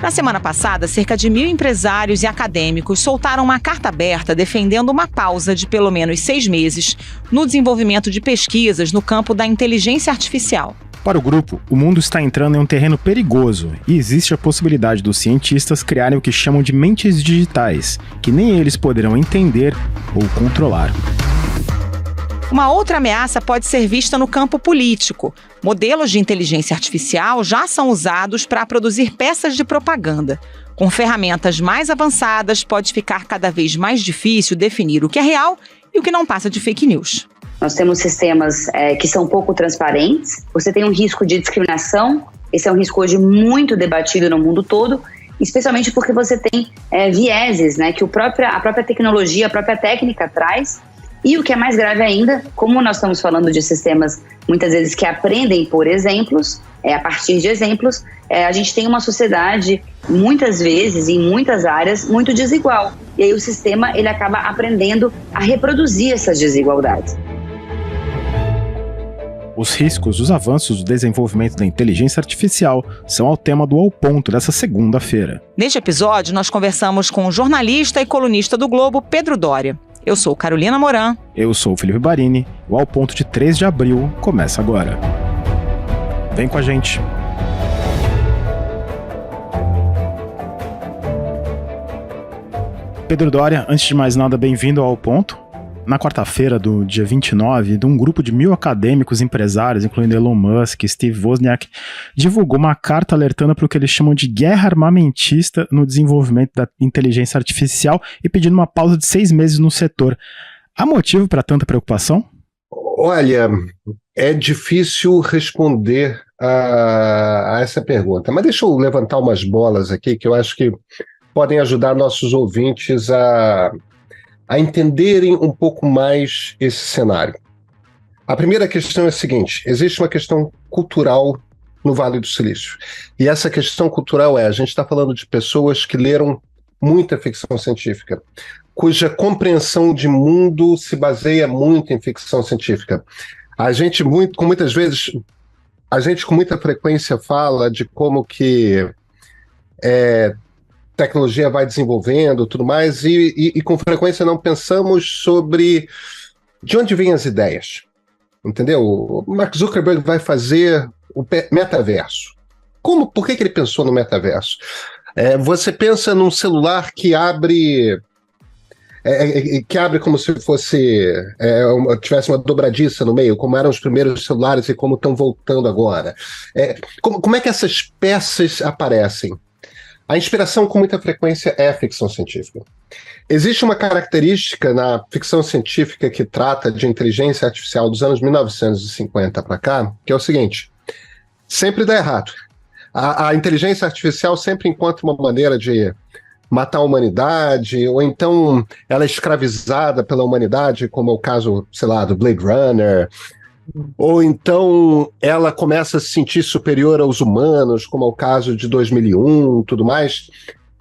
Na semana passada, cerca de 1.000 empresários e acadêmicos soltaram uma carta aberta defendendo uma pausa de pelo menos 6 meses no desenvolvimento de pesquisas no campo da inteligência artificial. Para o grupo, o mundo está entrando em um terreno perigoso e existe a possibilidade dos cientistas criarem o que chamam de mentes digitais, que nem eles poderão entender ou controlar. Uma outra ameaça pode ser vista no campo político. Modelos de inteligência artificial já são usados para produzir peças de propaganda. Com ferramentas mais avançadas, pode ficar cada vez mais difícil definir o que é real e o que não passa de fake news. Nós temos sistemas que são pouco transparentes. Você tem um risco de discriminação. Esse é um risco hoje muito debatido no mundo todo, especialmente porque você tem vieses, né, que a própria tecnologia, a própria técnica traz. E o que é mais grave ainda, como nós estamos falando de sistemas, muitas vezes, que aprendem por exemplos, a partir de exemplos, a gente tem uma sociedade, muitas vezes, em muitas áreas, muito desigual. E aí o sistema, ele acaba aprendendo a reproduzir essas desigualdades. Os riscos dos avanços do desenvolvimento da inteligência artificial são ao tema do Ao Ponto dessa segunda-feira. Neste episódio, nós conversamos com o jornalista e colunista do Globo, Pedro Doria. Eu sou Carolina Moran. Eu sou o Felipe Barini. O Ao Ponto de 3 de abril começa agora. Vem com a gente. Pedro Doria, antes de mais nada, bem-vindo ao Ponto. Na quarta-feira do dia 29, um grupo de 1.000 acadêmicos e empresários, incluindo Elon Musk e Steve Wozniak, divulgou uma carta alertando para o que eles chamam de guerra armamentista no desenvolvimento da inteligência artificial e pedindo uma pausa de 6 meses no setor. Há motivo para tanta preocupação? Olha, é difícil responder a essa pergunta, mas deixa eu levantar umas bolas aqui que eu acho que podem ajudar nossos ouvintes a entenderem um pouco mais esse cenário. A primeira questão é a seguinte: existe uma questão cultural no Vale do Silício. E essa questão cultural a gente está falando de pessoas que leram muita ficção científica, cuja compreensão de mundo se baseia muito em ficção científica. A gente com muita frequência fala de como que tecnologia vai desenvolvendo, tudo mais, e com frequência não pensamos sobre de onde vêm as ideias, entendeu? O Mark Zuckerberg vai fazer o metaverso. Por que ele pensou no metaverso? Você pensa num celular que abre como se fosse tivesse uma dobradiça no meio, como eram os primeiros celulares e como estão voltando agora. Como é que essas peças aparecem? A inspiração, com muita frequência, é a ficção científica. Existe uma característica na ficção científica que trata de inteligência artificial dos anos 1950 para cá, que é o seguinte: sempre dá errado. A inteligência artificial sempre encontra uma maneira de matar a humanidade, ou então ela é escravizada pela humanidade, como é o caso, sei lá, do Blade Runner, ou então ela começa a se sentir superior aos humanos, como é o caso de 2001, tudo mais.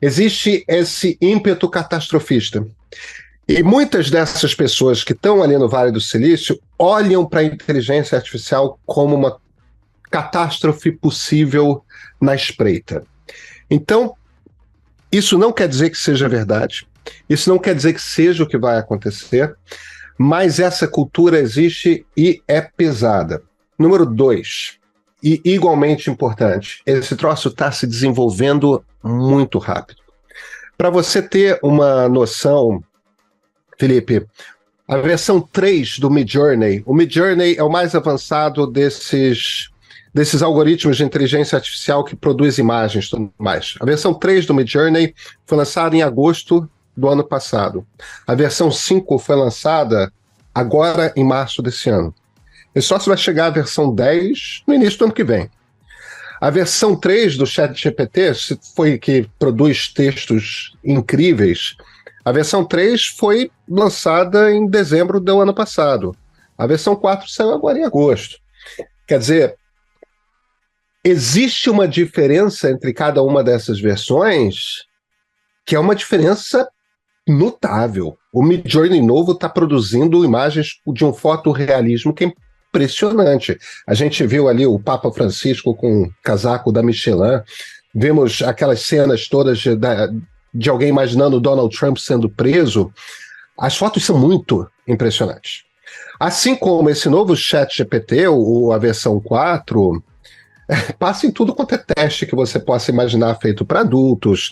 Existe esse ímpeto catastrofista. E muitas dessas pessoas que estão ali no Vale do Silício olham para a inteligência artificial como uma catástrofe possível na espreita. Então, isso não quer dizer que seja verdade, isso não quer dizer que seja o que vai acontecer, mas essa cultura existe e é pesada. Número 2, e igualmente importante, esse troço está se desenvolvendo muito rápido. Para você ter uma noção, Felipe, a versão 3 do Midjourney, o Midjourney é o mais avançado desses algoritmos de inteligência artificial que produz imagens e tudo mais. A versão 3 do Midjourney foi lançada em agosto do ano passado. A versão 5 foi lançada agora em março desse ano. E só se vai chegar a versão 10 no início do ano que vem. A versão 3 do ChatGPT, que produz textos incríveis, a versão 3 foi lançada em dezembro do ano passado. A versão 4 saiu agora em agosto. Quer dizer, existe uma diferença entre cada uma dessas versões que é uma diferença notável. O Midjourney novo está produzindo imagens de um fotorrealismo que é impressionante. A gente viu ali o Papa Francisco com o casaco da Michelin. vemos aquelas cenas todas de alguém imaginando Donald Trump sendo preso, as fotos são muito impressionantes. Assim como esse novo ChatGPT, a versão 4, passa em tudo quanto é teste que você possa imaginar feito para adultos,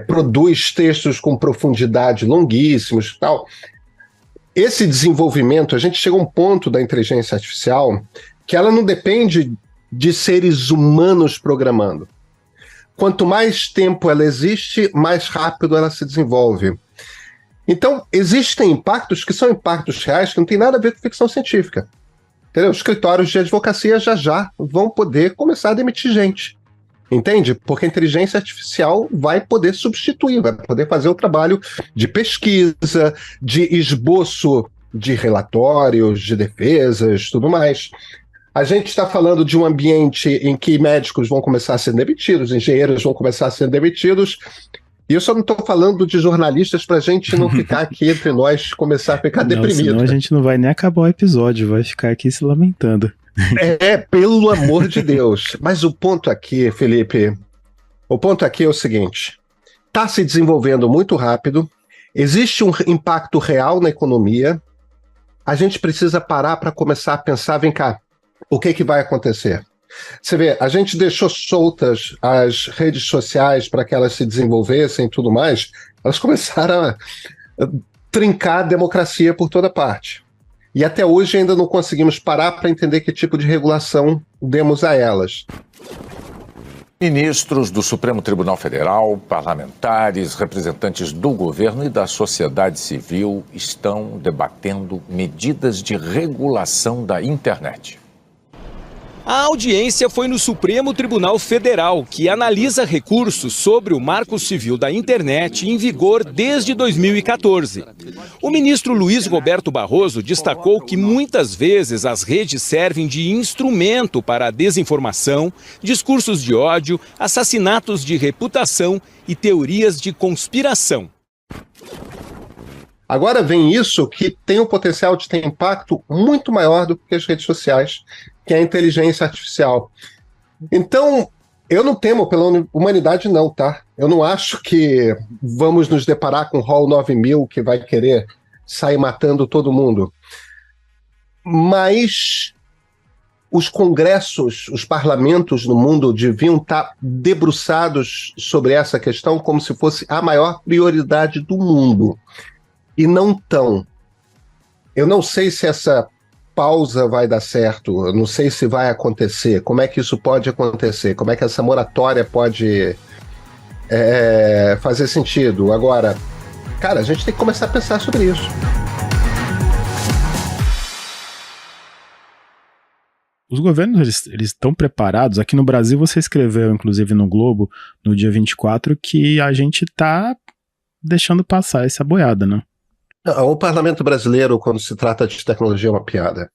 produz textos com profundidade longuíssimos e tal. Esse desenvolvimento, a gente chega a um ponto da inteligência artificial que ela não depende de seres humanos programando. Quanto mais tempo ela existe, mais rápido ela se desenvolve. Então, existem impactos que são impactos reais que não tem nada a ver com ficção científica. Entendeu? Os escritórios de advocacia já vão poder começar a demitir gente. Entende? Porque a inteligência artificial vai poder substituir, vai poder fazer o trabalho de pesquisa, de esboço de relatórios, de defesas, tudo mais. A gente está falando de um ambiente em que médicos vão começar a ser demitidos, engenheiros vão começar a ser demitidos, e eu só não estou falando de jornalistas para a gente não ficar aqui entre nós, começar a ficar deprimido. Senão a gente não vai nem acabar o episódio, vai ficar aqui se lamentando. Pelo amor de Deus. Mas o ponto aqui, Felipe, o ponto aqui é o seguinte, está se desenvolvendo muito rápido, existe um impacto real na economia, a gente precisa parar para começar a pensar, vem cá, o que vai acontecer? Você vê, a gente deixou soltas as redes sociais para que elas se desenvolvessem e tudo mais, elas começaram a trincar a democracia por toda parte. E até hoje ainda não conseguimos parar para entender que tipo de regulação demos a elas. Ministros do Supremo Tribunal Federal, parlamentares, representantes do governo e da sociedade civil estão debatendo medidas de regulação da internet. A audiência foi no Supremo Tribunal Federal, que analisa recursos sobre o Marco Civil da Internet em vigor desde 2014. O ministro Luiz Roberto Barroso destacou que muitas vezes as redes servem de instrumento para a desinformação, discursos de ódio, assassinatos de reputação e teorias de conspiração. Agora vem isso que tem o potencial de ter impacto muito maior do que as redes sociais, que é a inteligência artificial. Então, eu não temo pela humanidade não, tá? Eu não acho que vamos nos deparar com o HAL 9000 que vai querer sair matando todo mundo. Mas os congressos, os parlamentos no mundo deviam estar debruçados sobre essa questão como se fosse a maior prioridade do mundo. E não tão. Eu não sei se essa pausa vai dar certo, eu não sei se vai acontecer, como é que isso pode acontecer, como é que essa moratória pode fazer sentido. Agora, cara, a gente tem que começar a pensar sobre isso. Os governos, eles estão preparados. Aqui no Brasil você escreveu, inclusive no Globo, no dia 24, que a gente está deixando passar essa boiada, né? O parlamento brasileiro, quando se trata de tecnologia, é uma piada.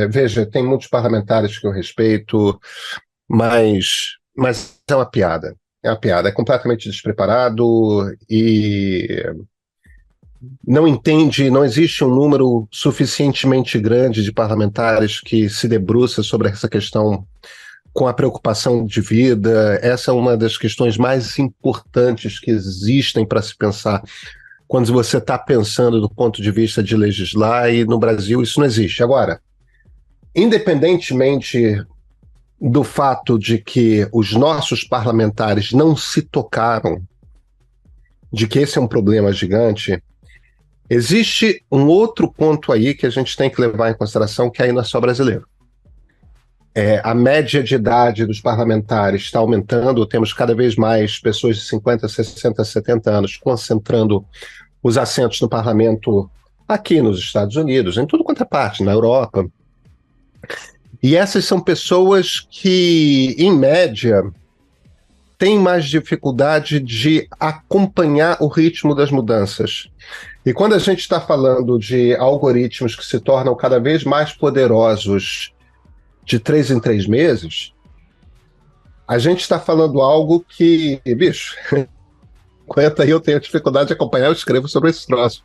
Veja, tem muitos parlamentares que eu respeito, mas é uma piada. É uma piada. É completamente despreparado e não entende, não existe um número suficientemente grande de parlamentares que se debruça sobre essa questão com a preocupação de vida. Essa é uma das questões mais importantes que existem para se pensar quando você está pensando do ponto de vista de legislar, e no Brasil isso não existe. Agora, independentemente do fato de que os nossos parlamentares não se tocaram de que esse é um problema gigante, existe um outro ponto aí que a gente tem que levar em consideração, que aí não é só brasileiro. A média de idade dos parlamentares está aumentando, temos cada vez mais pessoas de 50, 60, 70 anos concentrando os assentos no parlamento aqui nos Estados Unidos, em tudo quanto é parte, na Europa. E essas são pessoas que, em média, têm mais dificuldade de acompanhar o ritmo das mudanças. E quando a gente está falando de algoritmos que se tornam cada vez mais poderosos de 3 em 3 meses, a gente está falando algo que, bicho, aguenta aí, eu tenho dificuldade de acompanhar, eu escrevo sobre esse troço.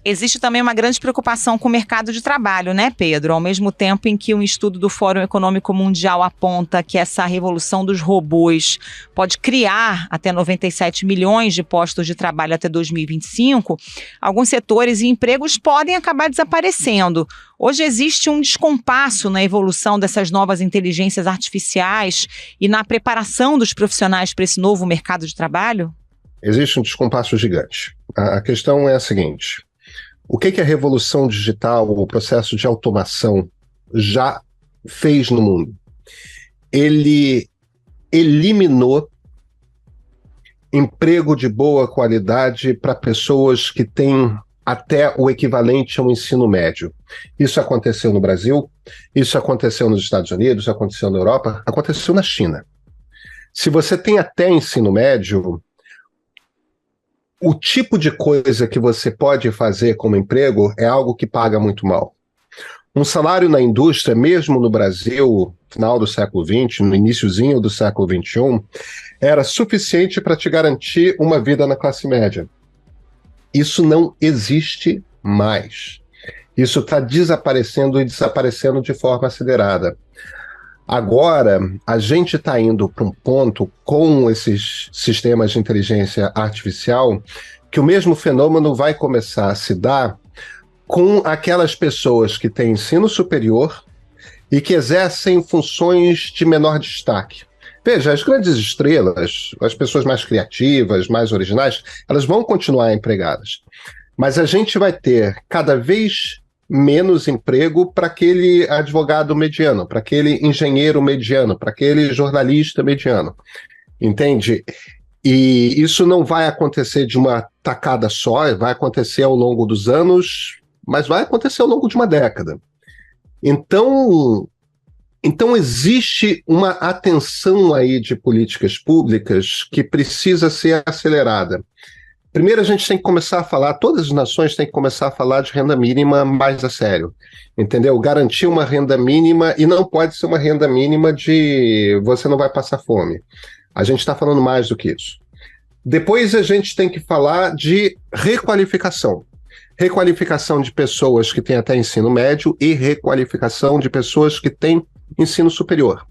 Existe também uma grande preocupação com o mercado de trabalho, né, Pedro? Ao mesmo tempo em que um estudo do Fórum Econômico Mundial aponta que essa revolução dos robôs pode criar até 97 milhões de postos de trabalho até 2025, alguns setores e empregos podem acabar desaparecendo. Hoje existe um descompasso na evolução dessas novas inteligências artificiais e na preparação dos profissionais para esse novo mercado de trabalho? Existe um descompasso gigante. A questão é a seguinte: o que a revolução digital, o processo de automação já fez no mundo? Ele eliminou emprego de boa qualidade para pessoas que têm até o equivalente ao ensino médio. Isso aconteceu no Brasil, isso aconteceu nos Estados Unidos, aconteceu na Europa, aconteceu na China. Se você tem até ensino médio, o tipo de coisa que você pode fazer como emprego é algo que paga muito mal. Um salário na indústria, mesmo no Brasil, final do século XX, no iniciozinho do século XXI, era suficiente para te garantir uma vida na classe média. Isso não existe mais. Isso está desaparecendo e desaparecendo de forma acelerada. Agora, a gente está indo para um ponto com esses sistemas de inteligência artificial que o mesmo fenômeno vai começar a se dar com aquelas pessoas que têm ensino superior e que exercem funções de menor destaque. Veja, as grandes estrelas, as pessoas mais criativas, mais originais, elas vão continuar empregadas. Mas a gente vai ter cada vez menos emprego para aquele advogado mediano, para aquele engenheiro mediano, para aquele jornalista mediano, entende? E isso não vai acontecer de uma tacada só, vai acontecer ao longo dos anos, mas vai acontecer ao longo de uma década. Então existe uma atenção aí de políticas públicas que precisa ser acelerada. Primeiro a gente tem que começar a falar, todas as nações têm que começar a falar de renda mínima mais a sério, entendeu? Garantir uma renda mínima, e não pode ser uma renda mínima de você não vai passar fome. A gente está falando mais do que isso. Depois a gente tem que falar de requalificação. Requalificação de pessoas que têm até ensino médio e requalificação de pessoas que têm ensino superior.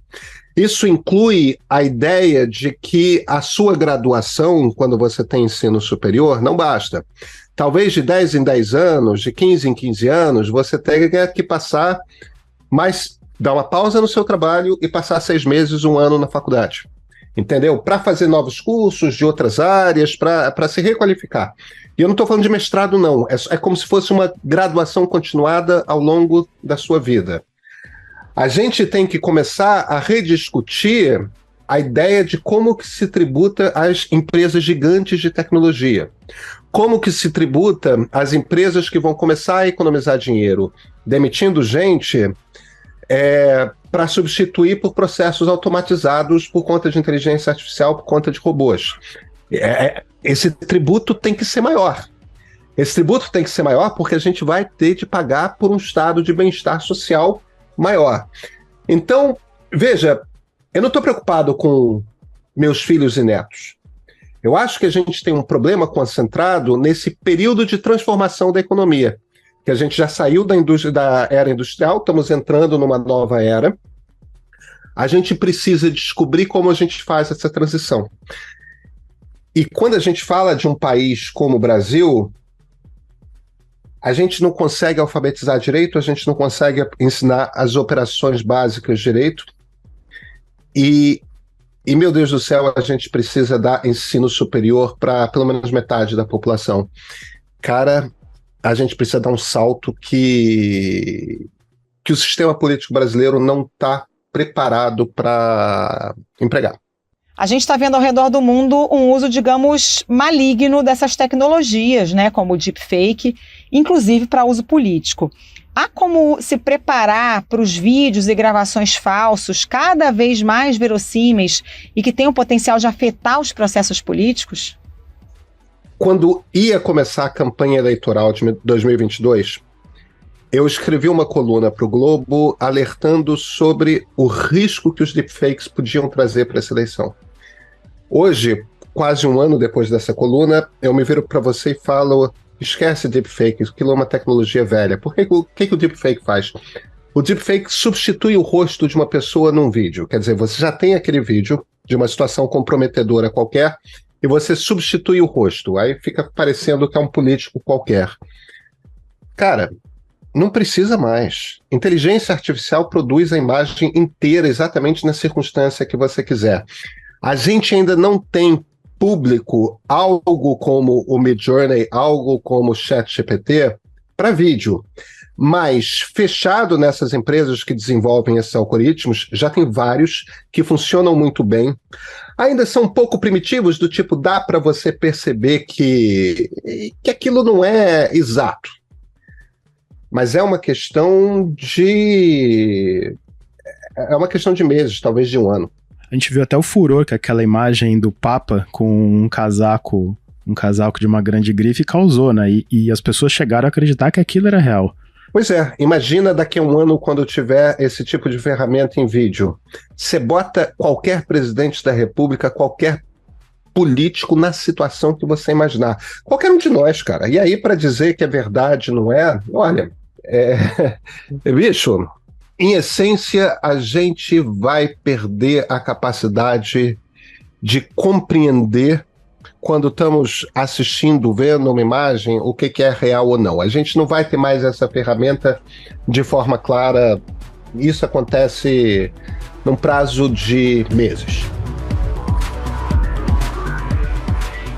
Isso inclui a ideia de que a sua graduação, quando você tem ensino superior, não basta. Talvez de 10 em 10 anos, de 15 em 15 anos, você tenha que passar dar uma pausa no seu trabalho e passar 6 meses, 1 ano na faculdade. Entendeu? Para fazer novos cursos de outras áreas, para se requalificar. E eu não estou falando de mestrado, não. É como se fosse uma graduação continuada ao longo da sua vida. A gente tem que começar a rediscutir a ideia de como que se tributa as empresas gigantes de tecnologia. Como que se tributa as empresas que vão começar a economizar dinheiro, demitindo gente para substituir por processos automatizados por conta de inteligência artificial, por conta de robôs. Esse tributo tem que ser maior. Esse tributo tem que ser maior porque a gente vai ter de pagar por um estado de bem-estar social maior. Então, veja, eu não estou preocupado com meus filhos e netos. Eu acho que a gente tem um problema concentrado nesse período de transformação da economia, que a gente já saiu da era industrial, estamos entrando numa nova era. A gente precisa descobrir como a gente faz essa transição. E quando a gente fala de um país como o Brasil, a gente não consegue alfabetizar direito, a gente não consegue ensinar as operações básicas direito. E meu Deus do céu, a gente precisa dar ensino superior para pelo menos metade da população. Cara, a gente precisa dar um salto que o sistema político brasileiro não está preparado para empregar. A gente está vendo ao redor do mundo um uso, digamos, maligno dessas tecnologias, né, como o deepfake, inclusive para uso político. Há como se preparar para os vídeos e gravações falsos, cada vez mais verossímeis e que têm o potencial de afetar os processos políticos? Quando ia começar a campanha eleitoral de 2022, eu escrevi uma coluna para o Globo alertando sobre o risco que os deepfakes podiam trazer para essa eleição. Hoje, quase 1 ano depois dessa coluna, eu me viro para você e falo Esquece deepfake, aquilo é uma tecnologia velha. O que o deepfake faz? O deepfake substitui o rosto de uma pessoa num vídeo. Quer dizer, você já tem aquele vídeo de uma situação comprometedora qualquer e você substitui o rosto. Aí fica parecendo que é um político qualquer. Cara, não precisa mais. Inteligência artificial produz a imagem inteira exatamente na circunstância que você quiser. A gente ainda não tem público algo como o Midjourney, algo como o ChatGPT para vídeo. Mas fechado nessas empresas que desenvolvem esses algoritmos, já tem vários que funcionam muito bem. Ainda são um pouco primitivos, do tipo, dá para você perceber que aquilo não é exato. Mas é uma questão de meses, talvez de um ano. A gente viu até o furor que aquela imagem do Papa com um casaco de uma grande grife causou, né? E as pessoas chegaram a acreditar que aquilo era real. Pois é, imagina daqui a um ano quando tiver esse tipo de ferramenta em vídeo. Você bota qualquer presidente da república, qualquer político na situação que você imaginar. Qualquer um de nós, cara. E aí, para dizer que é verdade, não é? Olha, bicho, em essência, a gente vai perder a capacidade de compreender quando estamos assistindo, vendo uma imagem, o que é real ou não. A gente não vai ter mais essa ferramenta de forma clara. Isso acontece num prazo de meses.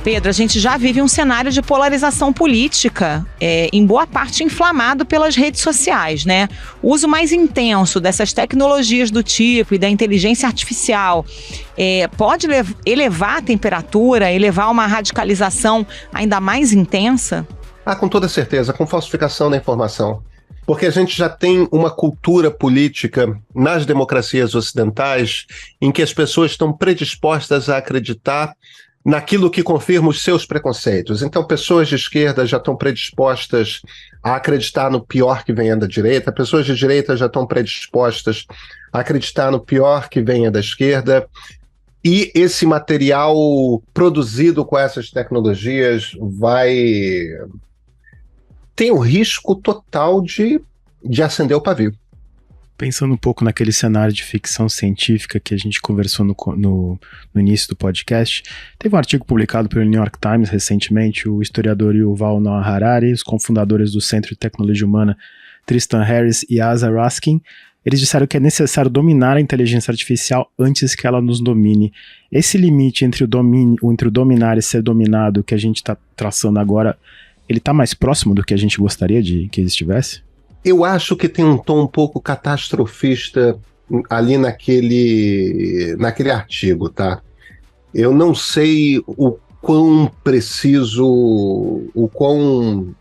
Pedro, a gente já vive um cenário de polarização política, em boa parte inflamado pelas redes sociais, né? O uso mais intenso dessas tecnologias do tipo e da inteligência artificial pode elevar a temperatura, elevar uma radicalização ainda mais intensa? Com toda certeza, com falsificação da informação. Porque a gente já tem uma cultura política nas democracias ocidentais em que as pessoas estão predispostas a acreditar naquilo que confirma os seus preconceitos. Então, pessoas de esquerda já estão predispostas a acreditar no pior que venha da direita, pessoas de direita já estão predispostas a acreditar no pior que venha da esquerda, e esse material produzido com essas tecnologias tem o risco total de acender o pavio. Pensando um pouco naquele cenário de ficção científica que a gente conversou no início do podcast, teve um artigo publicado pelo New York Times recentemente, o historiador Yuval Noah Harari, os cofundadores do Centro de Tecnologia Humana, Tristan Harris e Asa Raskin, eles disseram que é necessário dominar a inteligência artificial antes que ela nos domine. Esse limite entre o dominar e ser dominado que a gente está traçando agora, ele está mais próximo do que a gente gostaria de que ele estivesse? Eu acho que tem um tom um pouco catastrofista ali naquele artigo, tá? Eu não sei o quão preciso, o quão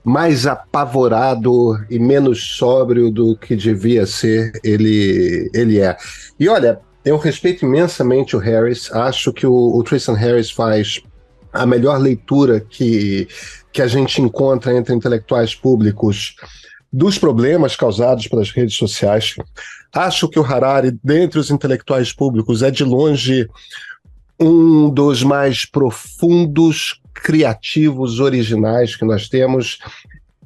mais apavorado e menos sóbrio do que devia ser ele é. E olha, eu respeito imensamente o Harris, acho que o Tristan Harris faz a melhor leitura que a gente encontra entre intelectuais públicos dos problemas causados pelas redes sociais. Acho que o Harari, dentre os intelectuais públicos, é de longe um dos mais profundos, criativos, originais que nós temos.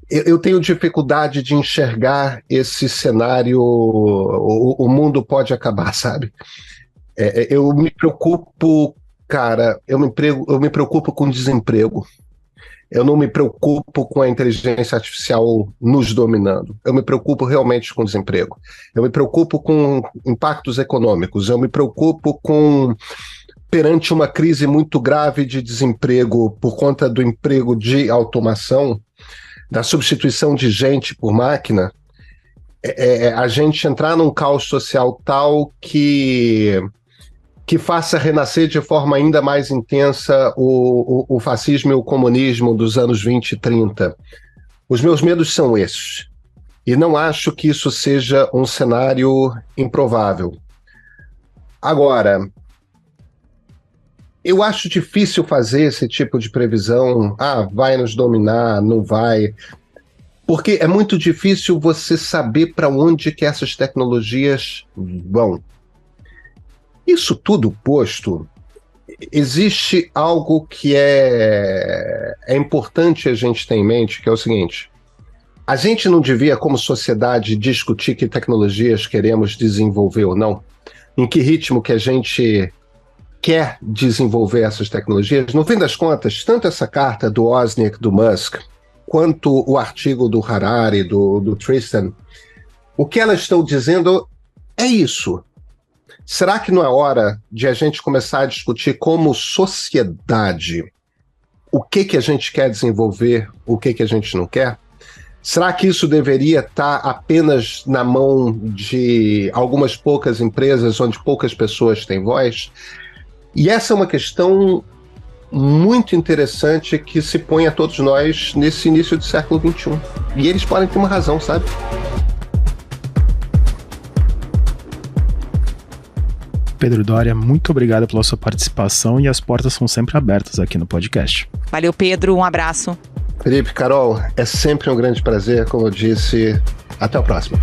Eu tenho dificuldade de enxergar esse cenário, o mundo pode acabar, sabe? Eu me preocupo, cara, eu me preocupo com desemprego. Eu não me preocupo com a inteligência artificial nos dominando. Eu me preocupo realmente com desemprego. Eu me preocupo com impactos econômicos. Eu me preocupo perante uma crise muito grave de desemprego por conta do emprego de automação, da substituição de gente por máquina, a gente entrar num caos social tal que faça renascer de forma ainda mais intensa o fascismo e o comunismo dos anos 20 e 30. Os meus medos são esses. E não acho que isso seja um cenário improvável. Agora, eu acho difícil fazer esse tipo de previsão. Vai nos dominar, não vai. Porque é muito difícil você saber para onde que essas tecnologias vão. Isso tudo posto, existe algo que é importante a gente ter em mente, que é o seguinte: a gente não devia, como sociedade, discutir que tecnologias queremos desenvolver ou não, em que ritmo que a gente quer desenvolver essas tecnologias. No fim das contas, tanto essa carta do Wozniak, do Musk, quanto o artigo do Harari, do Tristan, o que elas estão dizendo é isso. Será que não é hora de a gente começar a discutir como sociedade o que a gente quer desenvolver, o que a gente não quer? Será que isso deveria estar apenas na mão de algumas poucas empresas, onde poucas pessoas têm voz? E essa é uma questão muito interessante que se põe a todos nós nesse início do século XXI. E eles podem ter uma razão, sabe? Pedro Doria, muito obrigado pela sua participação e as portas são sempre abertas aqui no podcast. Valeu, Pedro. Um abraço. Felipe, Carol, é sempre um grande prazer, como eu disse. Até a próxima.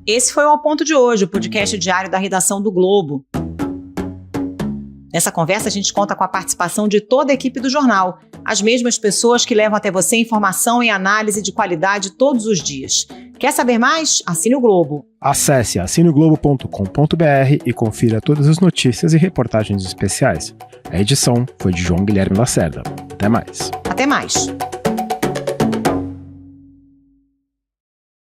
Esse foi o Ao Ponto de hoje, o podcast diário da redação do Globo. Nessa conversa, a gente conta com a participação de toda a equipe do jornal, as mesmas pessoas que levam até você informação e análise de qualidade todos os dias. Quer saber mais? Assine o Globo. Acesse assineglobo.com.br e confira todas as notícias e reportagens especiais. A edição foi de João Guilherme Lacerda. Até mais. Até mais.